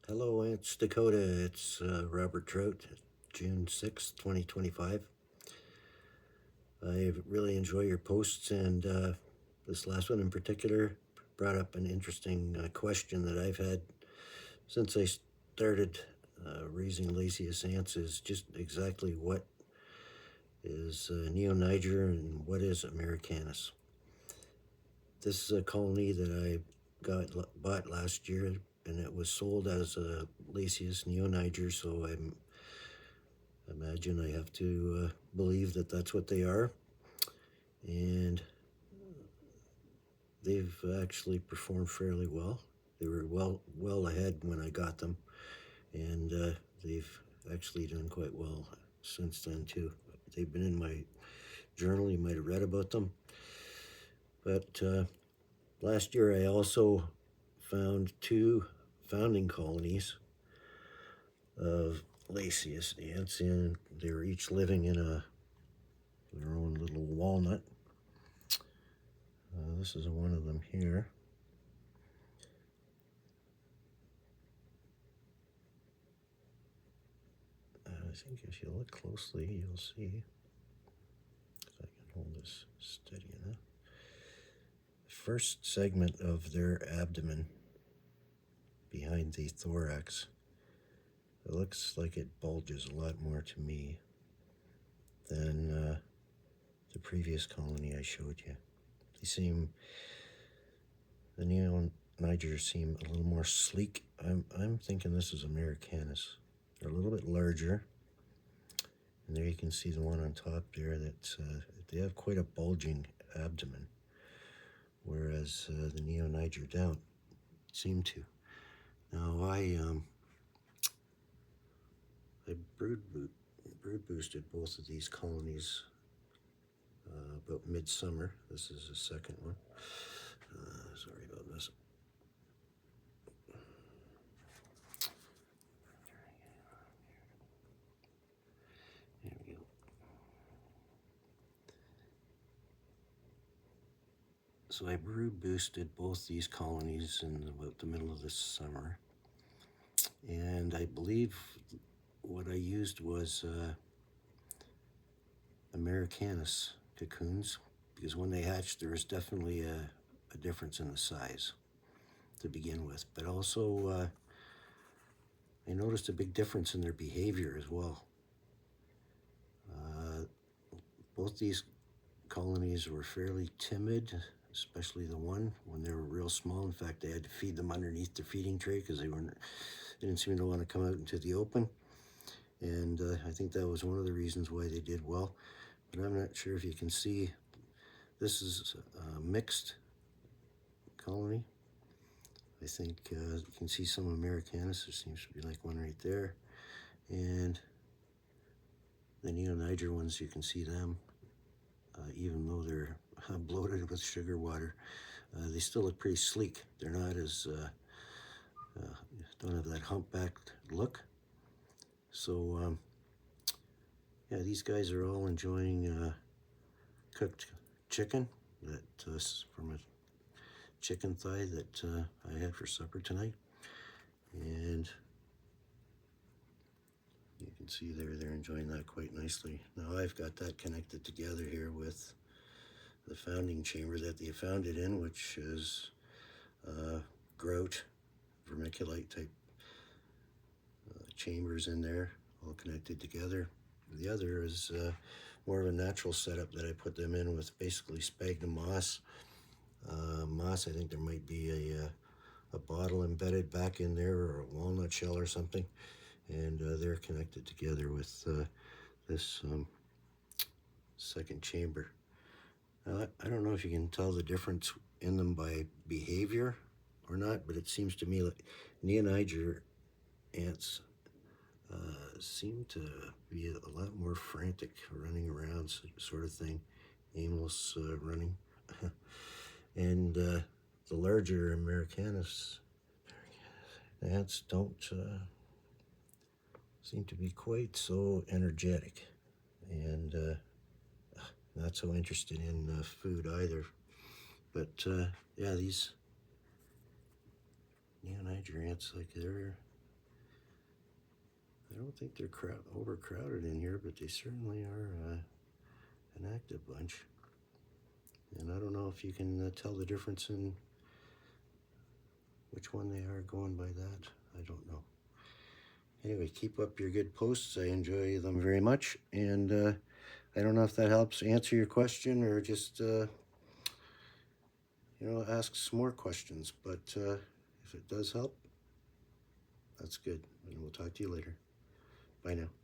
Hello, it's Dakota. It's Robert Trout, June 6th, 2025. I really enjoy your posts, and this last one in particular brought up an interesting question that I've had since I started raising Lasius ants is just exactly what is neoniger and what is americanus. This is a colony that I bought last year, and it was sold as a Lasius neoniger, so I imagine I have to believe that that's what they are. And they've actually performed fairly well. They were well ahead when I got them, and they've actually done quite well since then too. They've been in my journal. You might have read about them. But last year I also found two founding colonies of Lasius ants, and they were each living in their own little walnut. This is one of them here. I think if you look closely, you'll see, if I can hold this steady enough, the first segment of their abdomen behind the thorax, it looks like it bulges a lot more to me than the previous colony I showed you. The neonigers seem a little more sleek. I'm thinking this is americanus. They're a little bit larger. And there you can see the one on top there that they have quite a bulging abdomen, whereas the neoniger don't seem to. Now I brood boosted both of these colonies about midsummer. This is the second one. Sorry about this. There we go. So I brood boosted both these colonies in about the middle of this summer, and I believe what I used was americanus cocoons, because when they hatched there was definitely a difference in the size to begin with, but also I noticed a big difference in their behavior as well. Both these colonies were fairly timid, especially the one when they were real small. In fact, I had to feed them underneath the feeding tray because they didn't seem to want to come out into the open. And I think that was one of the reasons why they did well. But I'm not sure if you can see, this is a mixed colony. I think you can see some americanus. There seems to be like one right there. And the neoniger ones, you can see them. Even though they're bloated with sugar water, they still look pretty sleek. They're not as, don't have that humpbacked look. So, yeah, these guys are all enjoying cooked chicken from a chicken thigh that I had for supper tonight. And you can see they're enjoying that quite nicely. Now I've got that connected together here with the founding chamber that they found it in, which is grout, vermiculite type chambers in there, all connected together. The other is more of a natural setup that I put them in with basically sphagnum moss. Moss, I think there might be a bottle embedded back in there, or a walnut shell or something, and they're connected together with this second chamber. Now, I don't know if you can tell the difference in them by behavior or not, but it seems to me like neoniger ants seem to be a lot more frantic, running around sort of thing, aimless running. And the larger americanus ants don't seem to be quite so energetic, and not so interested in food either. But yeah, these neoniger ants, like I don't think they're overcrowded in here, but they certainly are an active bunch. And I don't know if you can tell the difference in which one they are going by that. I don't know. Anyway, keep up your good posts. I enjoy them very much. And I don't know if that helps answer your question or just, ask some more questions. But if it does help, that's good. And we'll talk to you later. Bye now.